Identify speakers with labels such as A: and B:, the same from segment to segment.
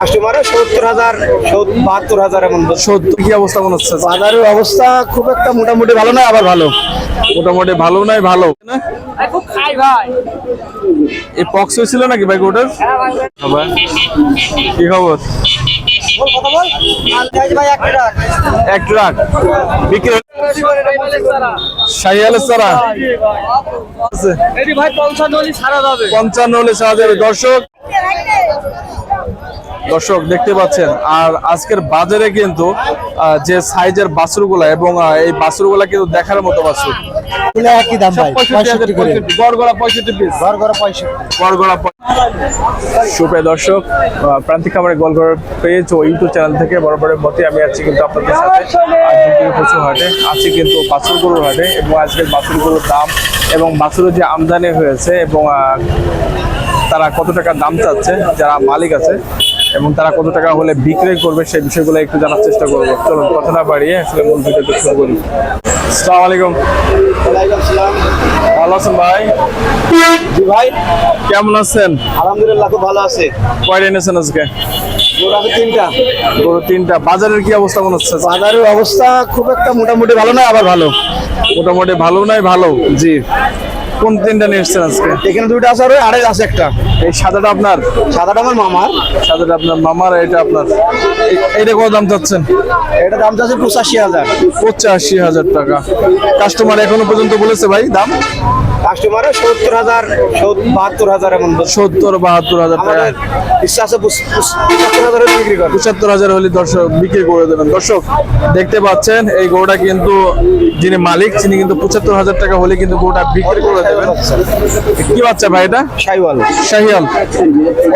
A: কাস্টমারে 70,000 72,000 এমন।
B: 70 কি অবস্থা মনে হচ্ছে?
A: বাজারের অবস্থা খুব একটা মোটামুটি ভালো নয়, আবার ভালো।
B: মোটামুটি ভালো নাই ভালো না?
C: খুব খাই ভাই।
B: এই পক্স হয়েছিল নাকি ভাই গোটার? ভাই কি খবর? এক ট্রাক বিক্রি শাহিয়ালের চারা আছে।
C: এটি ভাই 55 হলে ছাড়া যাবে।
B: 55 হলে ছাড়া যাবে। দর্শক দেখতে পাচ্ছেন। আর আজকের বাজারে কিন্তু যে সাইজের বাছুরগুলা এবং এই বাছুরগুলা কিন্তু দেখার মতো বাছুর।
A: একই দাম ভাই, 65 করে।
B: গড়গড়া 65 পিস।
A: গড়গড়া 65।
B: গড়গড়া। সুপ্রিয় দর্শক, প্রান্তিক খামারের গোলঘর পেজ ও ইউটিউব চ্যানেল থেকে বরাবরের মতে আমি আছি কিন্তু আপনাদের সাথে প্রচুর হাটে আছি কিন্তু বাছুর গরুর হাটে। এবং আজকের বাছুর গরুর দাম এবং বাছুরের যে আমদানি হয়েছে এবং তারা কত টাকা দাম চাচ্ছে যারা মালিক আছে এবং তারা কত টাকা হলে বিক্রয় করবে সেই বিষয়গুলো একটু জানার চেষ্টা করবো। চলুন কথা না বাড়িয়ে আসলে মূল ভিডিওটা শুরু করি। আসসালামু আলাইকুম। ভালো আছেন ভাই?
A: জি ভাই,
B: কেমন আছেন?
A: আলহামদুলিল্লাহ খুব ভালো আছে।
B: কয়টা এনেছেন আজকে?
A: গরু আছে 3টা।
B: গরু 3টা। বাজারের কি অবস্থা মনে হচ্ছে?
A: বাজারের অবস্থা খুব একটা মোটামুটি ভালো নয়, আবার ভালো।
B: মোটামুটি ভালো নাই ভালো।
A: জি।
B: কোন 3টা নিয়ে এসছেন আজকে?
A: এখানে 2টা আছে আর আড়াই আছে একটা।
B: এই সাদাটা আপনার?
A: সাদাটা আমার মামার।
B: সাদাটা আপনার মামার, এটা আপনার। এইটা কত দাম চাচ্ছেন?
A: এটা দাম চাচ্ছে 85,000।
B: 85,000 টাকা। কাস্টমার এখনো পর্যন্ত বলেছে ভাই দাম?
A: কাস্টমারে 70,000 72,000 এমন।
B: 70-72,000 টাকা।
A: ইচ্ছা আছে 75,000 বিক্রি করে।
B: 75,000 হলে দর্শক বিক্রি করে দেবেন। দর্শক দেখতে পাচ্ছেন এই গরুটা কিন্তু যিনি মালিক তিনি কিন্তু 75,000 টাকা হলে কিন্তু গরুটা বিক্রি করে দেবেন। কি বাচ্চা ভাই এটা?
A: শাইওয়াল।
B: শাহিয়াল,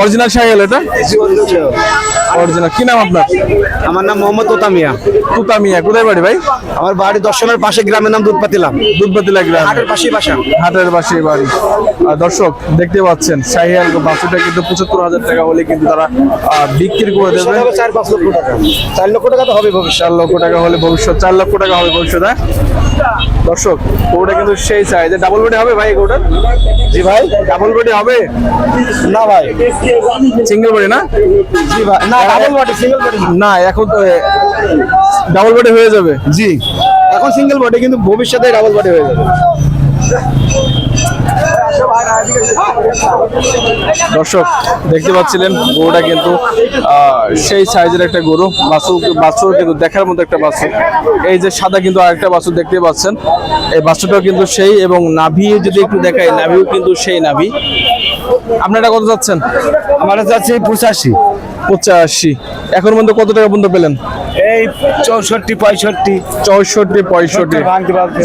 B: অরিজিনাল শাহিয়াল এটা? অরিজিনাল। কি নাম আপনার?
A: আমার নাম মোহাম্মদ তোতামিয়া।
B: তুতামিয়া। কোথায় বাড়ি ভাই?
A: আমার বাড়ি দর্শনের পাশে, গ্রামের নাম দুধপাতিলাম।
B: দুধপাতিলা গ্রাম।
A: হাটের পাশেই বাসা।
B: হাটের পাশে বাড়ি। আর দর্শক দেখতে পাচ্ছেন শাহিয়াল বাছুরটা কিন্তু 75,000 টাকা হলে কিন্তু তারা বিক্রি করে দেবে।
A: 4-5 লক্ষ টাকা। 4 লক্ষ টাকা তো হবে ভবিষ্যৎ।
B: 4 লক্ষ টাকা হলে ভবিষ্যৎ, 4 লক্ষ টাকা হবে ভবিষ্যৎ। দর্শক গরুটা কিন্তু সেই সাইজে। ডাবল বডি হবে ভাই গরুটার?
A: জি ভাই।
B: ডাবল বডি হবে
A: না ভাই,
B: সিঙ্গেল বডি না?
A: জি ভাই, না ডাবল বডি, সিঙ্গেল বডি
B: না, এখন তো ডাবল বডি হয়ে যাবে।
A: জি, এখন সিঙ্গেল বডি কিন্তু ভবিষ্যতে ডাবল বডি হয়ে যাবে।
B: দর্শক দেখতে পাচ্ছিলেন গরুটা কিন্তু সেই সাইজের একটা গরু। বাছুর কিন্তু দেখার মতো একটা বাছুর। এই যে সাদা কিন্তু আরেকটা বাছুর দেখতে পাচ্ছেন। এই বাছুরটাও কিন্তু সেই, এবং নাভি যদি একটু দেখাই নাভিও কিন্তু সেই নাভি। আপনারা কত যাচ্ছেন?
A: আমার যাচ্ছে 85।
B: 85। এখন পর্যন্ত কত টাকা পর্যন্ত পেলেন?
A: এই 64-65।
B: 64-65।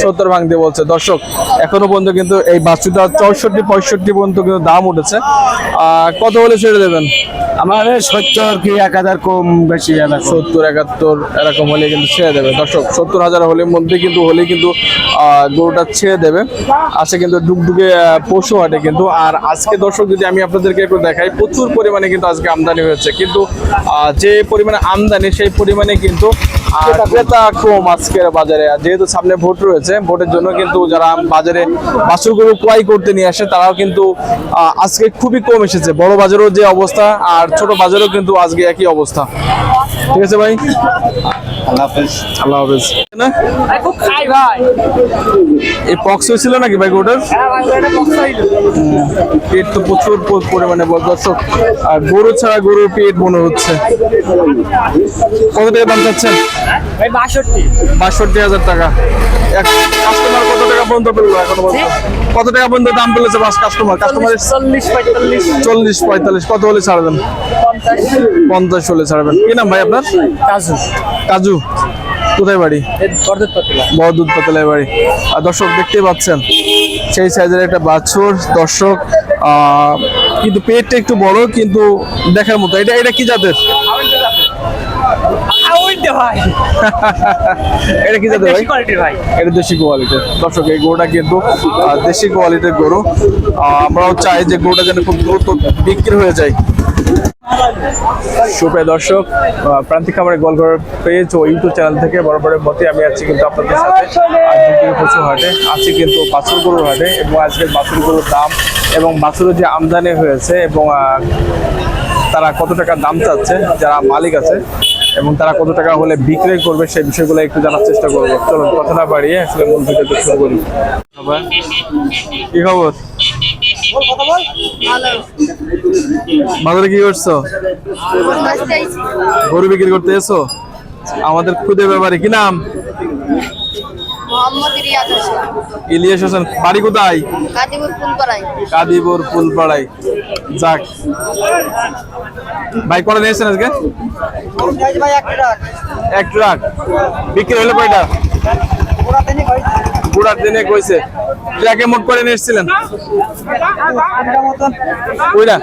B: 70 ভাঙতে বলছে। দর্শক এখনো পর্যন্ত কিন্তু এই বাছুরটা 64-65 পর্যন্ত কিন্তু দাম উঠেছে। কত হলে ছেড়ে দেবেন?
A: আমার 70 কি 1000 কম বেশি
B: 70-71 এরকম হলে কিন্তু ছেড়ে দেবে। দর্শক 70,000 হলে মধ্যে কিন্তু হলেই কিন্তু গরুটা ছেড়ে দেবে। আছে কিন্তু ডুগডুগে পশু হাটে কিন্তু। আর আজকে দর্শক যদি আমি আপনাদেরকে একটু দেখাই, প্রচুর পরিমাণে কিন্তু আজকে আমদানি হয়েছে, কিন্তু যে পরিমাণে আমদানি সেই পরিমাণে কিন্তু ক্রেতা কম আজকের বাজারে। যেহেতু সামনে ভোট রয়েছে, ভোটের জন্য কিন্তু যারা বাজারে বাছুর গরু ক্রয় করতে নিয়ে আসে তারাও কিন্তু আজকে খুবই কম এসেছে। বড় বাজারও যে অবস্থা আর ছোট বাজারেও কিন্তু আজকে একই অবস্থা। ঠিক আছে ভাই,
A: আল্লাহ হাফেজ।
B: আল্লাহ হাফেজ। না
C: খুব খাই ভাই।
B: এই পক্স হয়েছিল নাকি ভাই গরুটার? পেট তো প্রচুর পরিমাণে দর্শক, আর গরু ছাড়া গরুর পেট মনে হচ্ছে। কত টাকা দাম চাচ্ছেন? 62,000 টাকা। কাস্টমার কত টাকা পর্যন্ত পেলো এখনো পর্যন্ত? কত টাকা পর্যন্ত দাম পেলেছে কাস্টমার? 40-45। কত হলে ছাড়বেন? 50 হলে ছাড়বেন। কি নাম ভাই আপনার?
C: কাজু।
B: কাজু। কোথায় বাড়ি? বড়দুধপাতলায় বাড়ি। আর দর্শক দেখতে পাচ্ছেন সেই সাইজের একটা বাছুর। দর্শক কিন্তু পেটটা একটু বড়, কিন্তু দেখার মতো। এটা কি জাতের? এটা কি জাতের ভাই? এটা দেশি কোয়ালিটির। দর্শক এই গরুটা কিন্তু দেশি কোয়ালিটির গরু। আমরাও চাই যে গরুটা যেন খুব দ্রুত বিক্রি হয়ে যায়। সুপ্রিয় দর্শক, প্রান্তিক খামারের গোলঘর পেজ ও ইউটিউব চ্যানেল থেকে বরাবরের মতে আমি আছি কিন্তু আপনাদের সাথে প্রচুর হাটে আছি কিন্তু বাছুর গরুর হাটে। এবং আজকের বাছুর গরুর দাম এবং বাছুরের যে আমদানি হয়েছে এবং তারা কত টাকা দাম চাচ্ছে যারা মালিক আছে এবং তারা কত টাকা হলে বিক্রি করবে সেই বিষয়গুলো একটু জানার চেষ্টা করবো। চলুন কথা না বাড়িয়ে আসলে মূল ভিডিওটা শুরু করি। কি খবর? বাজারে কি করছো? গরু বিক্রি করতে এসো? আমাদের খুদে ব্যাপারে কি নাম?
D: মোহাম্মদ রিয়াজ হোসেন,
B: ইলিয়াস হোসেন। বাড়ি কোথায়?
D: কাদিপুর ফুলপাড়ায়।
B: কাদিপুর ফুলপাড়ায়। যাক ভাই, কটা নিয়েছেন আজকে?
D: ভাই এক ট্রাক।
B: এক ট্রাক। বিক্রি হলো কয়টা? পুরা দিনে কইছে। ট্রাকে মোট করে নিয়ে এসেছিলেন? ওইটা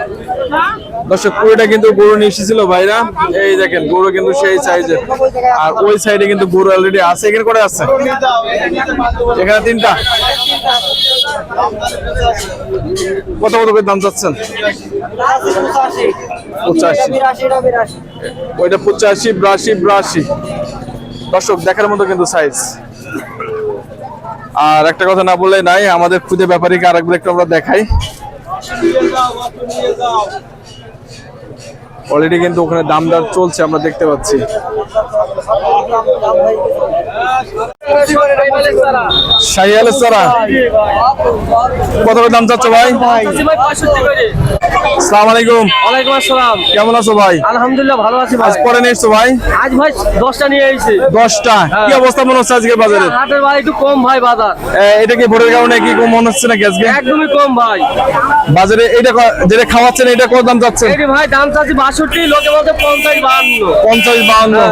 B: দর্শক, পুরোটা কিন্তু গরু নিয়ে এসেছিল ভাইরা। এই দেখেন গরু কিন্তু সেই সাইজের, আর ওই সাইডে কিন্তু গরু অলরেডি আছে। এখানে করে আছে, এখানে তিনটা। কত কত করে দাম চাচ্ছেন? 85। ওইটা 85, 82। দর্শক দেখার মতো কিন্তু সাইজ। আর একটা কথা না বললে নাই, আমাদের খুদে ব্যাপারীকে আরেকবার একটু আমরা দেখাই। অলরেডি কিন্তু ওখানে দাম দর চলছে, আমরা দেখতে পাচ্ছি। শাহিয়াল সারা কত করে দাম চাচ্ছ ভাই? আসসালামু আলাইকুম।
C: ওয়ালাইকুম আসসালাম।
B: কেমন আছো ভাই?
C: আলহামদুলিল্লাহ ভালো আছি ভাই।
B: আজ পরে নিয়ে এসছো ভাই?
C: আজ ভাই 10টা নিয়ে এসেছি।
B: 10টা? কি অবস্থা মনে হচ্ছে আজকে বাজারে?
C: হাটের ভাই একটু কম ভাই বাজার।
B: এটা কি ভোটের কারণে কি কম মনে হচ্ছে নাকি আজকে?
C: একদমই কম ভাই
B: বাজারে। এইটা যেটা খাওয়াচ্ছেন এটা কত দাম চাচ্ছেন?
C: এই ভাই দাম চাচ্ছি 62, লোকে বলতে 50, 52।
B: 50, 52।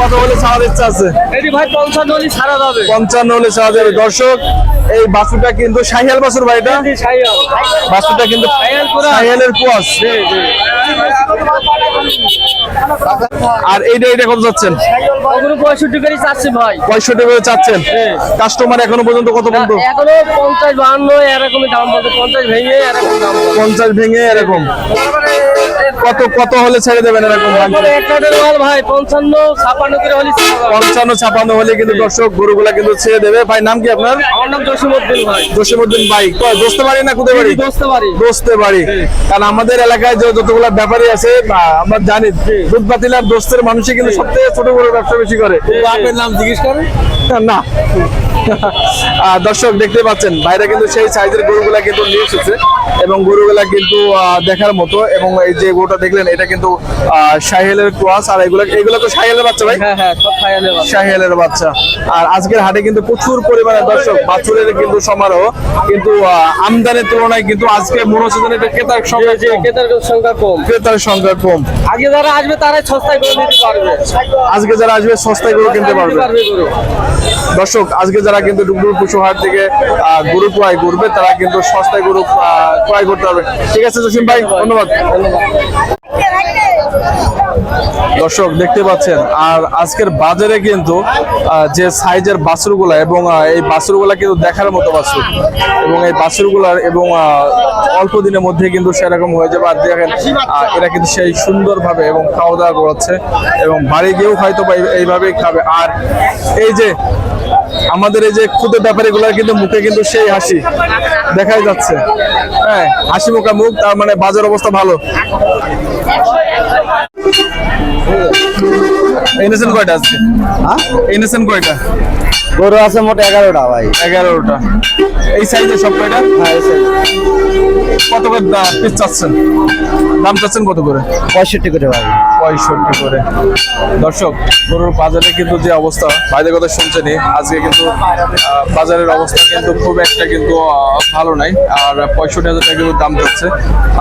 B: কত হলে ছাড়ার ইচ্ছা আছে?
C: এই ভাই 55 হলে ছাড়া যাবে।
B: 55 হলে ছাড়া যাবে। দর্শক, এই বাছুরটা কিন্তু শাহিয়াল বাছুর ভাই। এটা বাছুরটা কিন্তু শাহিয়ালের কুয়াস। আর এইটা কত যাচ্ছেন?
C: ওগুলো 65 করে চাচ্ছি ভাই।
B: 65 করে চাচ্ছেন? কাস্টমার এখনো পর্যন্ত কত পর্যন্ত?
C: এখনো 50, 52 এরকমই দাম বলতে। 50 ভেঙে এরকম দাম বলতে।
B: 50 ভেঙে এরকম। কত কত হলে ছেড়ে দেবেন এরকম?
C: ভাই 55, 56 করে হলে
B: 55, 56 হলে কিন্তু দর্শক গরুগুলা কিন্তু ছেড়ে দেবে। ভাই নাম কি আপনার?
C: আমার নাম জসিমউদ্দিন ভাই।
B: জসিমউদ্দিন ভাই। দোস্তে বাড়ি না কুদে বাড়ি?
C: দোস্তে বাড়ি।
B: দোস্তে বাড়ি। কারণ আমাদের এলাকায় যতগুলো ব্যাপারী আছে আমরা জানি, দুধ পাতিলার দোস্তের মানুষই কিন্তু সবথেকে ছোট বড় ব্যবসা বেশি করে।
C: আপনার নাম জিজ্ঞেস করেন
B: না। দর্শক দেখতে পাচ্ছেন ভাইরা কিন্তু সেই সাইজের গরুগুলা কিন্তু নিয়ে এসেছে এবং গরুগুলা কিন্তু দেখার মতো। এবং এই যে গরুটা দেখলেন এটা কিন্তু শাহিয়ালের ক্রস। আর এগুলো তো শাহিয়ালের বাচ্চা ভাই?
C: হ্যাঁ হ্যাঁ, সব শাহিয়ালের বাচ্চা।
B: শাহিয়ালের বাচ্চা। আর আজকের হাটে কিন্তু প্রচুর পরিমাণে দর্শক বাছুরের কিন্তু সমারোহ, কিন্তু আমদানির তুলনায় কিন্তু আজকে মনে হচ্ছে যেন এটা ক্রেতার সংখ্যা কম।
C: ক্রেতার সংখ্যা কম।
B: ক্রেতার সংখ্যা কম।
C: আগে যারা আসবে তারাই সস্তায় করে নিতে পারবে।
B: আজকে যারা আসবে সস্তায় গরু কিনতে পারবে।
C: গরু।
B: দর্শক আজকে যারা কিন্তু ডুগডুগ পশু হাট থেকে গরু ক্রয় করবে তারা কিন্তু সস্তায় গরু ক্রয় করতে পারবে। ঠিক আছে জসিম ভাই, ধন্যবাদ। দর্শক দেখতে পাচ্ছেন, আর আজকের বাজারে কিন্তু যে সাইজের বাছুরগুলা এবং এই বাছুরগুলা কিন্তু দেখার মতো বাছুর, এবং এই বাছুরগুলার এবং অল্প দিনের মধ্যে কিন্তু সেরকম হয়ে যাবে। আর দেখেন এরা কিন্তু সেই সুন্দরভাবে এবং খাওয়া দাওয়া করাচ্ছে এবং বাড়ি গিয়েও হয়তো এইভাবেই খাবে। আর এই যে আমাদের এই যে খুদে ব্যাপারীগুলার কিন্তু মুখে কিন্তু সেই হাসি দেখাই যাচ্ছে। হ্যাঁ, হাসি মুখা মুখ, তার মানে বাজার অবস্থা ভালো। এনেছেন কয়টা আজকে? এনেছেন কয়টা?
A: গরু আছে মোট 11টা ভাই।
B: 11টা। এই সাইজের সব কয়টা?
A: হ্যাঁ, এই সাইজ।
B: কত করে পিস চাচ্ছেন? দাম চাচ্ছেন কত করে?
A: 65 করে ভাই।
B: 65 করে। দর্শক গরুর বাজারে কিন্তু যে অবস্থা, ভাইদের কথা শুনছেনই, আজকে কিন্তু বাজারের অবস্থা কিন্তু খুব একটা কিন্তু ভালো নাই। আর 65,000 টাকা কিন্তু দাম যাচ্ছে।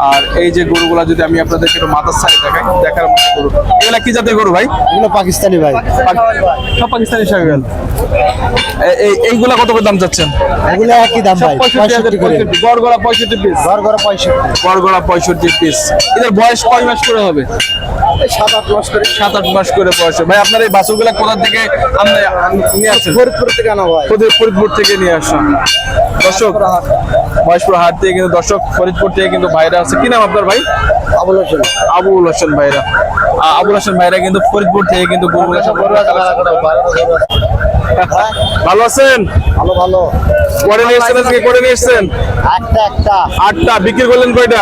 B: আর এই যে গরুগুলা যদি আমি আপনাদেরকে একটু মাথার সাইড দেখাই, দেখার মতো গরু। এগুলা কি জাতের গরু ভাই?
A: এগুলো পাকিস্তানি ভাই।
B: সব পাকিস্তানি শাহিওয়াল। এইগুলা কত করে দাম চাচ্ছেন?
A: এগুলো একই দাম ভাই, 65 করে।
B: গড়গড়া 65 পিস।
A: গড়গড়া 65।
B: গড়গড়া 65 পিস। এদের বয়স কয় মাস করে হবে?
A: 7-8 মাস করে
B: 7-8 মাস করে বয়সে। ভাই আপনার এই বাছুরগুলা কোথা থেকে নিয়ে আসছেন?
A: ফরিদপুর থেকে আনা ভাই।
B: ফরিদপুর থেকে নিয়ে আসা দর্শক, মহেশপুর হাট থেকে কিন্তু দর্শক ফরিদপুর থেকে কিন্তু ভাইরা আছে। কি নাম আপনার ভাই?
A: আবুল হোসেন।
B: আবুল হোসেন ভাইরা। আবুল হোসেন ভাইরা কিন্তু ফরিদপুর থেকে কিন্তু গরুগুলো ভালো আছেন?
A: ভালো ভালো।
B: করে নিয়ে এসছেন আজকে? করে নিয়ে এসছেন
A: একটা
B: 8টা। বিক্রি করলেন কয়টা?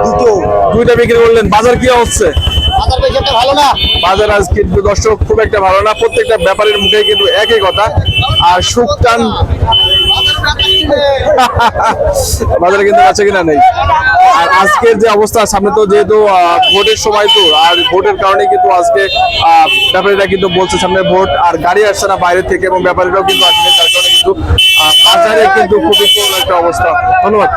A: দুটো।
B: 2টা বিক্রি করলেন। বাজার কি হচ্ছে?
A: বাজার বেশি একটা ভালো না।
B: বাজার আজ কিন্তু দর্শক খুব একটা ভালো না। প্রত্যেকটা ব্যাপারীর মুখে কিন্তু একই কথা, আর সুখ টান বাজারে কিন্তু আছে কিনা নেই। আর আজকের যে অবস্থা, সামনে তো যেহেতু ভোটের সময়, তো আর ভোটের কারণে কিন্তু আজকে ব্যাপারীরা কিন্তু বলছে সামনে ভোট, আর গাড়ি আসছে না বাইরে থেকে, এবং ব্যাপারীরাও কিন্তু আসছে, যার কারণে কিন্তু বাজারে কিন্তু খুবই একটা অবস্থা। ধন্যবাদ।